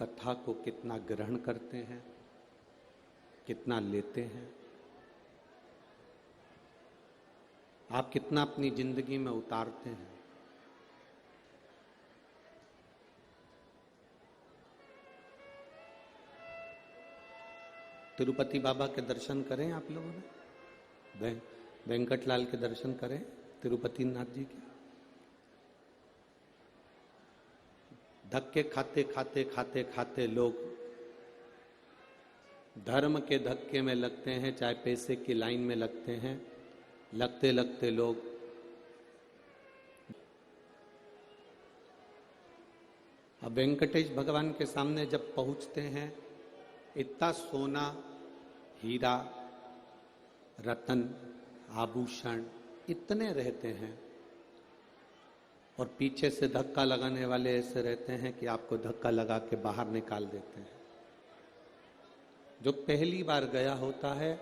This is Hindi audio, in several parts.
कथा को कितना ग्रहण करते हैं, कितना लेते हैं, आप कितना अपनी जिंदगी में उतारते हैं। तिरुपति बाबा के दर्शन करें आप लोगों ने, वेंकटलाल के दर्शन करें, तिरुपति नाथ जी के। धक्के खाते खाते खाते खाते लोग धर्म के धक्के में लगते हैं, चाहे पैसे की लाइन में लगते हैं, लगते लगते लोग अब वेंकटेश भगवान के सामने जब पहुंचते हैं, इतना सोना, हीरा, रतन, आभूषण इतने रहते हैं और पीछे से धक्का लगाने वाले ऐसे रहते हैं कि आपको धक्का लगा के बाहर निकाल देते हैं। जो पहली बार गया होता है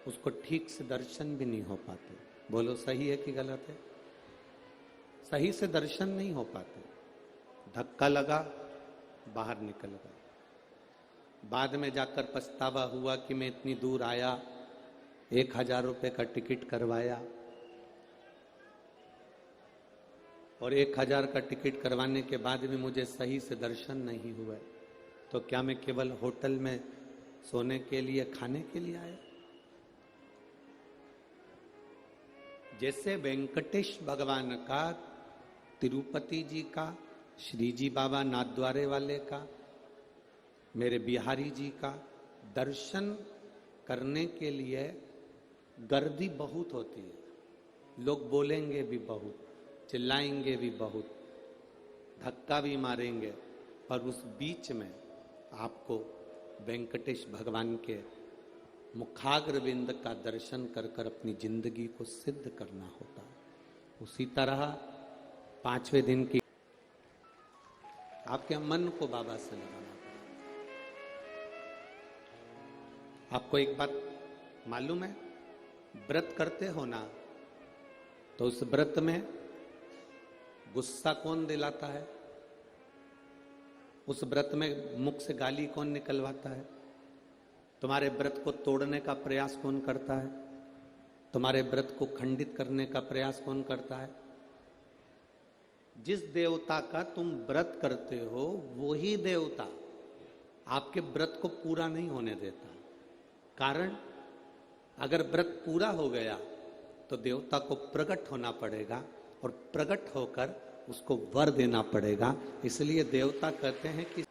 उसको ठीक से दर्शन भी नहीं हो पाते। बोलो सही है कि गलत है? सही से दर्शन नहीं हो पाते। धक्का लगा, बाहर निकल गए। बाद में जाकर पछतावा हुआ कि मैं इतनी दूर आया, 1000 रुपये का टिकट करवाया और 1000 का टिकट करवाने के बाद भी मुझे सही से दर्शन नहीं हुए, तो क्या मैं केवल होटल में सोने के लिए, खाने के लिए आया? जैसे वेंकटेश भगवान का, तिरुपति जी का, श्री जी बाबा नाथद्वारे वाले का, मेरे बिहारी जी का दर्शन करने के लिए गर्दी बहुत होती है। लोग बोलेंगे भी बहुत, चिल्लाएंगे भी बहुत, धक्का भी मारेंगे, पर उस बीच में आपको वेंकटेश भगवान के मुखाग्रविंद का दर्शन कर कर अपनी जिंदगी को सिद्ध करना होता है। उसी तरह 5वें दिन की आपके मन को बाबा से लगाना पड़ेगा। आपको एक बात मालूम है, व्रत करते हो ना, तो उस व्रत में गुस्सा कौन दिलाता है? उस व्रत में मुख से गाली कौन निकलवाता है? तुम्हारे व्रत को तोड़ने का प्रयास कौन करता है? तुम्हारे व्रत को खंडित करने का प्रयास कौन करता है? जिस देवता का तुम व्रत करते हो वही देवता आपके व्रत को पूरा नहीं होने देता। कारण, अगर व्रत पूरा हो गया तो देवता को प्रकट होना पड़ेगा और प्रकट होकर उसको वर देना पड़ेगा। इसलिए देवता कहते हैं कि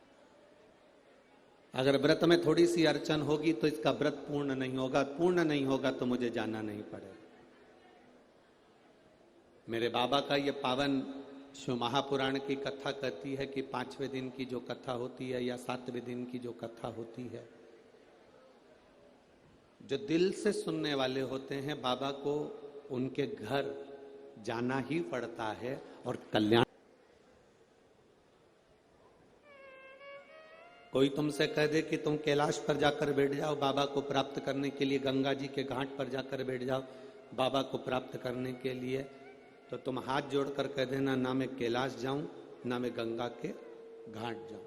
अगर व्रत में थोड़ी सी अड़चन होगी तो इसका व्रत पूर्ण नहीं होगा, पूर्ण नहीं होगा तो मुझे जाना नहीं पड़ेगा। मेरे बाबा का ये पावन शिव महापुराण की कथा कहती है कि 5वें दिन की जो कथा होती है या 7वें दिन की जो कथा होती है, जो दिल से सुनने वाले होते हैं, बाबा को उनके घर जाना ही पड़ता है और कल्याण। कोई तुमसे कह दे कि तुम कैलाश पर जाकर बैठ जाओ बाबा को प्राप्त करने के लिए, गंगा जी के घाट पर जाकर बैठ जाओ बाबा को प्राप्त करने के लिए, तो तुम हाथ जोड़कर कह देना, ना मैं कैलाश जाऊं, ना मैं गंगा के घाट जाऊं।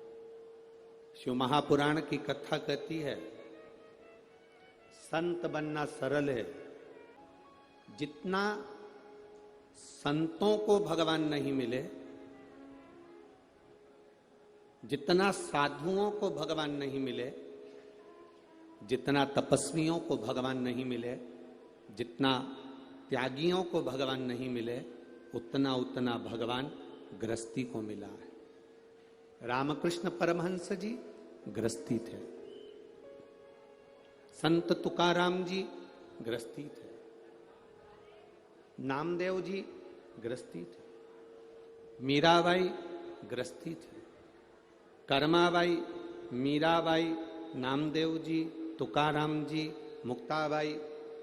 शिव महापुराण की कथा कहती है, संत बनना सरल है। जितना संतों को भगवान नहीं मिले, जितना साधुओं को भगवान नहीं मिले, जितना तपस्वियों को भगवान नहीं मिले, जितना त्यागियों को भगवान नहीं मिले, उतना उतना भगवान गृहस्थी को मिला है। रामकृष्ण परमहंस जी गृहस्थी थे, संत तुकाराम जी गृहस्थी थे, नामदेव जी गृहस्थी थे, मीराबाई गृहस्थी थे, कर्माबाई, मीराबाई, नामदेव जी, तुकाराम जी, मुक्ताबाई,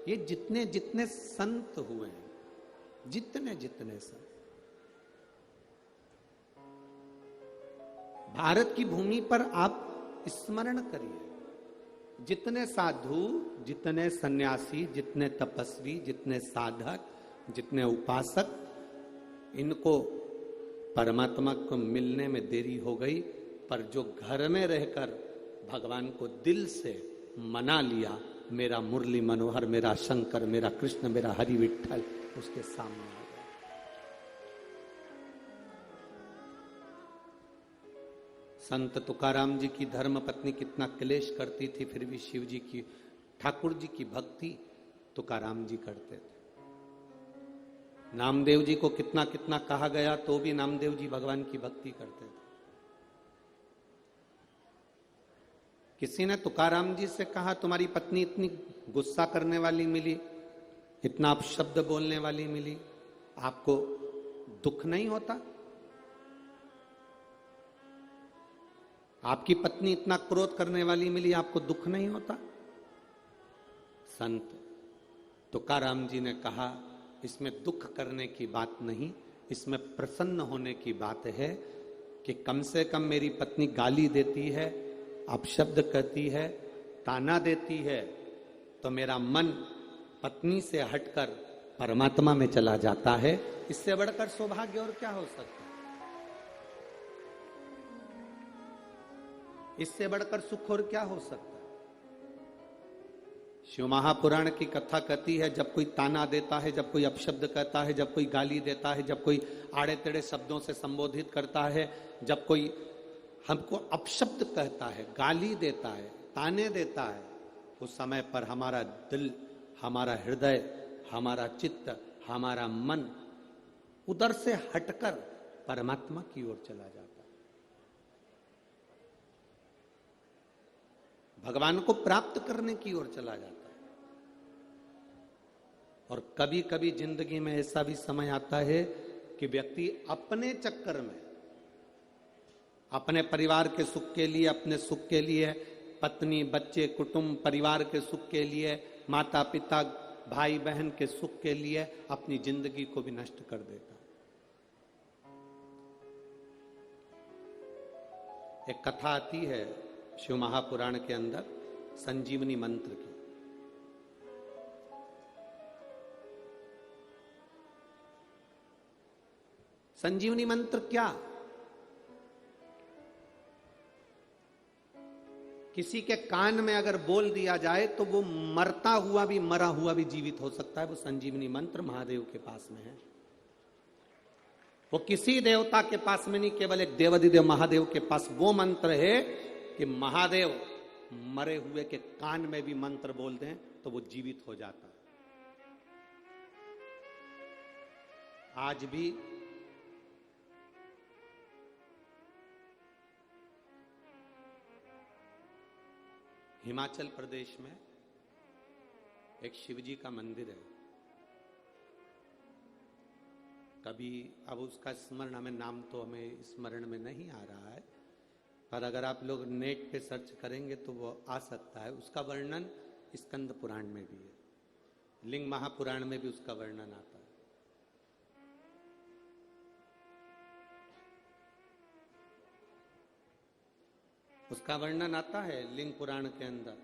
ये जितने जितने संत हुए हैं, जितने जितने संत भारत की भूमि पर आप स्मरण करिए, जितने साधु, जितने सन्यासी, जितने तपस्वी, जितने साधक, जितने उपासक, इनको परमात्मा को मिलने में देरी हो गई पर जो घर में रहकर भगवान को दिल से मना लिया, मेरा मुरली मनोहर, मेरा शंकर, मेरा कृष्ण, मेरा हरि विठ्ठल उसके सामने आ गया। संत तुकाराम जी की धर्म पत्नी कितना क्लेश करती थी, फिर भी शिव जी की, ठाकुर जी की भक्ति तुकाराम जी करते थे। नामदेव जी को कितना कितना कहा गया तो भी नामदेव जी भगवान की भक्ति करते थे। किसी ने तुकाराम जी से कहा, तुम्हारी पत्नी इतनी गुस्सा करने वाली मिली, इतना अपशब्द बोलने वाली मिली, आपको दुख नहीं होता? आपकी पत्नी इतना क्रोध करने वाली मिली, आपको दुख नहीं होता? संत तुकाराम जी ने कहा, इसमें दुख करने की बात नहीं, इसमें प्रसन्न होने की बात है कि कम से कम मेरी पत्नी गाली देती है, अपशब्द कहती है, ताना देती है, तो मेरा मन पत्नी से हटकर परमात्मा में चला जाता है। इससे बढ़कर सौभाग्य और क्या हो सकता है? इससे बढ़कर सुख और क्या हो सकता है? शिव महापुराण की कथा कहती है, जब कोई ताना देता है, जब कोई अपशब्द कहता है, जब कोई गाली देता है, जब कोई आड़े तेड़े शब्दों से संबोधित करता है, जब कोई हमको अपशब्द कहता है, गाली देता है, ताने देता है, उस समय पर हमारा दिल, हमारा हृदय, हमारा चित्त, हमारा मन उधर से हटकर परमात्मा की ओर चला जाता है, भगवान को प्राप्त करने की ओर चला जाता है। और कभी कभी जिंदगी में ऐसा भी समय आता है कि व्यक्ति अपने चक्कर में, अपने परिवार के सुख के लिए, अपने सुख के लिए, पत्नी, बच्चे, कुटुंब, परिवार के सुख के लिए, माता पिता, भाई बहन के सुख के लिए अपनी जिंदगी को भी नष्ट कर देता है। एक कथा आती है शिव महापुराण के अंदर संजीवनी मंत्र की। संजीवनी मंत्र क्या? किसी के कान में अगर बोल दिया जाए तो वो मरता हुआ भी, मरा हुआ भी जीवित हो सकता है। वो संजीवनी मंत्र महादेव के पास में है। वो किसी देवता के पास में नहीं, केवल एक देवाधिदेव महादेव के पास वो मंत्र है कि महादेव मरे हुए के कान में भी मंत्र बोल दें तो वो जीवित हो जाता है। आज भी हिमाचल प्रदेश में एक शिवजी का मंदिर है। कभी, अब उसका स्मरण हमें, नाम तो हमें स्मरण में नहीं आ रहा है, पर अगर आप लोग नेट पे सर्च करेंगे तो वो आ सकता है। उसका वर्णन स्कंद पुराण में भी है, लिंग महापुराण में भी उसका वर्णन आता है। उसका वर्णन आता है लिंग पुराण के अंदर,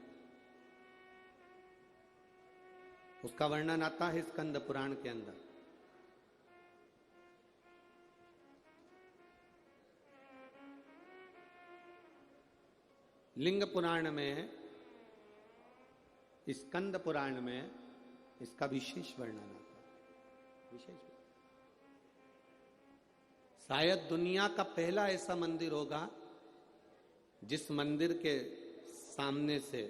उसका वर्णन आता है स्कंद पुराण के अंदर। लिंग पुराण में, स्कंद पुराण में इसका विशेष वर्णन आता है। विशेष, शायद दुनिया का पहला ऐसा मंदिर होगा जिस मंदिर के सामने से,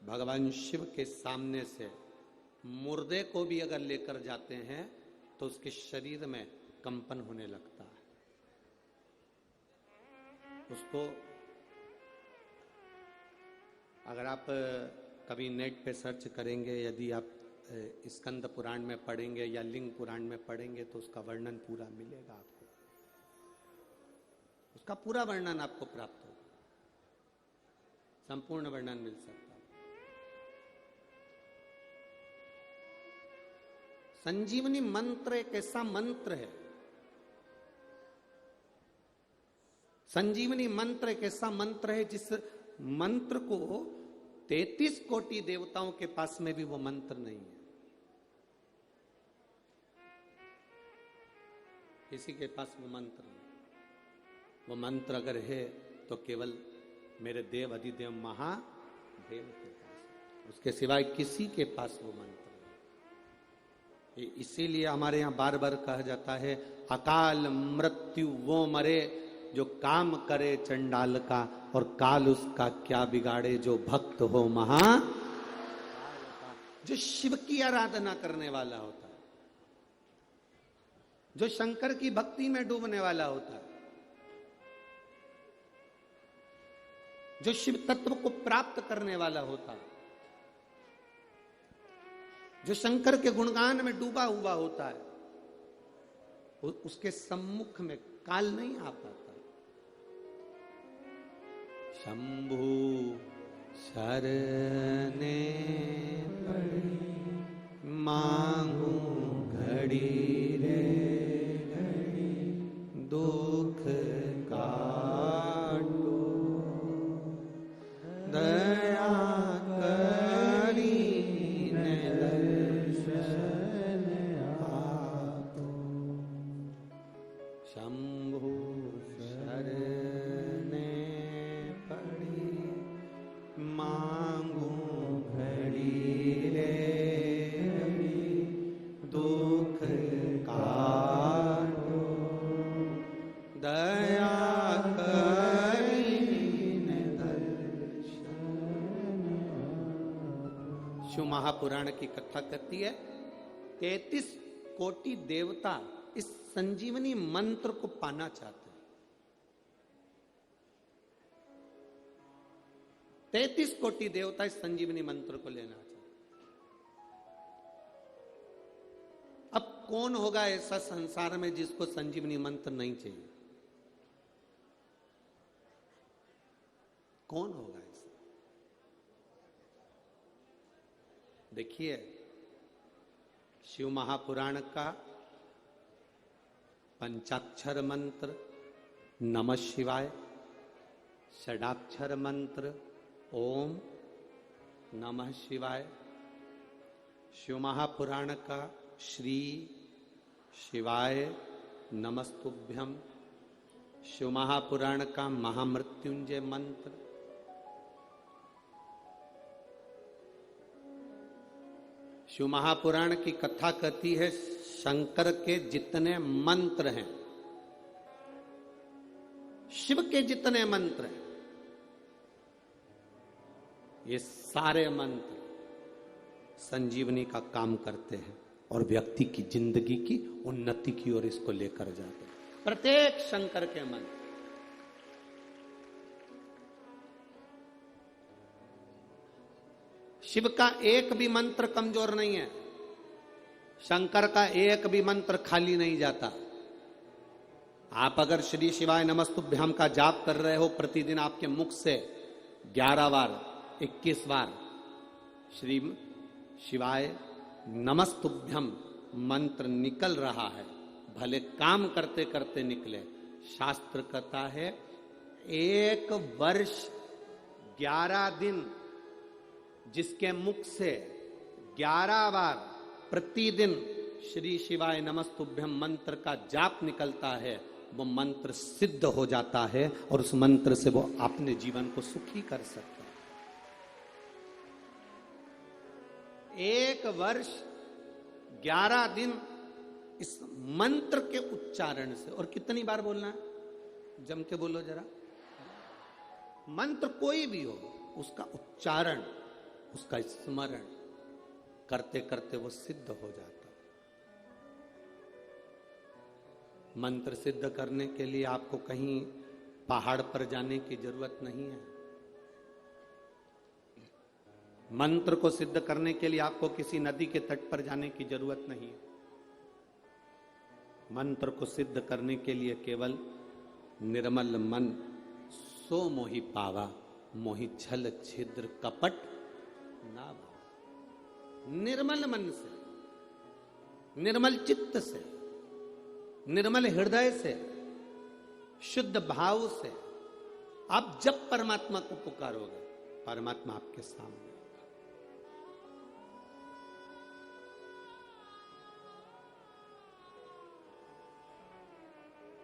भगवान शिव के सामने से मुर्दे को भी अगर लेकर जाते हैं तो उसके शरीर में कंपन होने लगता है। उसको अगर आप कभी नेट पे सर्च करेंगे, यदि आप स्कंद पुराण में पढ़ेंगे या लिंग पुराण में पढ़ेंगे तो उसका वर्णन पूरा मिलेगा आपको, उसका पूरा वर्णन आपको प्राप्त होगा, संपूर्ण वर्णन मिल सकता है। संजीवनी मंत्र एक ऐसा मंत्र है, संजीवनी मंत्र एक ऐसा मंत्र है जिस मंत्र को 33 कोटि देवताओं के पास में भी वो मंत्र नहीं है। किसी के पास वो मंत्र नहीं। वो मंत्र अगर है तो केवल मेरे देव अधिदेव महादेव के पास, उसके सिवाय किसी के पास वो मंत्र नहीं। इसीलिए हमारे यहां बार बार कहा जाता है, अकाल मृत्यु वो मरे जो काम करे चंडाल का, और काल उसका क्या बिगाड़े जो भक्त हो महा। जो शिव की आराधना करने वाला होता है, जो शंकर की भक्ति में डूबने वाला होता है, जो शिव तत्व को प्राप्त करने वाला होता है, जो शंकर के गुणगान में डूबा हुआ होता है, उसके सम्मुख में काल नहीं आ पाता। शंभु शरणे पड़ी मांगू घड़ी रे घड़ी, दुख काटो दया करी ने दर्शन आपो। शंभु शरणे पड़ी मांगू घड़ी रे घड़ी, दुख काटो दया करी ने दर्शन। शिव महापुराण की कथा कहती है 33 कोटि देवता इस संजीवनी मंत्र को पाना चाहते हैं। 33 कोटि देवता इस संजीवनी मंत्र को लेना चाहते हैं। अब कौन होगा ऐसा संसार में जिसको संजीवनी मंत्र नहीं चाहिए? कौन होगा ऐसा? देखिए, शिव महापुराण का पंचाक्षर मंत्र नमः शिवाय, षडाक्षर मंत्र ओम नमः शिवाय, शिव महापुराण का श्री शिवाय नमस्तुभ्यम, शिव महापुराण का महामृत्युंजय मंत्र, शिव महापुराण की कथा कहती है शंकर के जितने मंत्र हैं, शिव के जितने मंत्र हैं, ये सारे मंत्र संजीवनी का काम करते हैं और व्यक्ति की जिंदगी की उन्नति की ओर इसको लेकर जाते हैं। प्रत्येक शंकर के मंत्र, शिव का एक भी मंत्र कमजोर नहीं है, शंकर का एक भी मंत्र खाली नहीं जाता। आप अगर श्री शिवाय नमस्तुभ्याम का जाप कर रहे हो, प्रतिदिन आपके मुख से 11 बार 21 बार श्री शिवाय नमस्तुभ्यम मंत्र निकल रहा है, भले काम करते करते निकले। शास्त्र कहता है 1 वर्ष 11 दिन जिसके मुख से 11 बार प्रतिदिन श्री शिवाय नमस्तुभ्यम मंत्र का जाप निकलता है, वो मंत्र सिद्ध हो जाता है और उस मंत्र से वो अपने जीवन को सुखी कर सकता है। 1 वर्ष 11 दिन इस मंत्र के उच्चारण से, और कितनी बार बोलना है? जम के बोलो जरा। मंत्र कोई भी हो, उसका उच्चारण, उसका स्मरण करते करते वो सिद्ध हो जाता है। मंत्र सिद्ध करने के लिए आपको कहीं पहाड़ पर जाने की जरूरत नहीं है। मंत्र को सिद्ध करने के लिए आपको किसी नदी के तट पर जाने की जरूरत नहीं है। मंत्र को सिद्ध करने के लिए केवल निर्मल मन सो मोहि पावा, मोहि छल छिद्र कपट ना भावा। निर्मल मन से, निर्मल चित्त से, निर्मल हृदय से, शुद्ध भाव से आप जब परमात्मा को पुकारोगे, परमात्मा आपके सामने।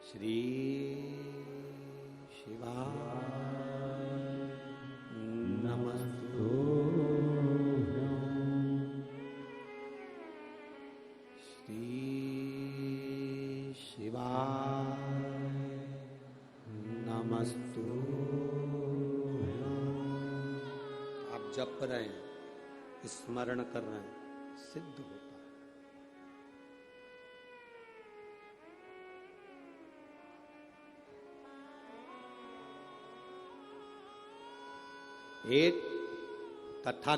श्री शिवाय नमस्तु। श्री शिवाय नमस्तु। आप जप रहे हैं, स्मरण कर रहे हैं, सिद्ध होता है। एक तथा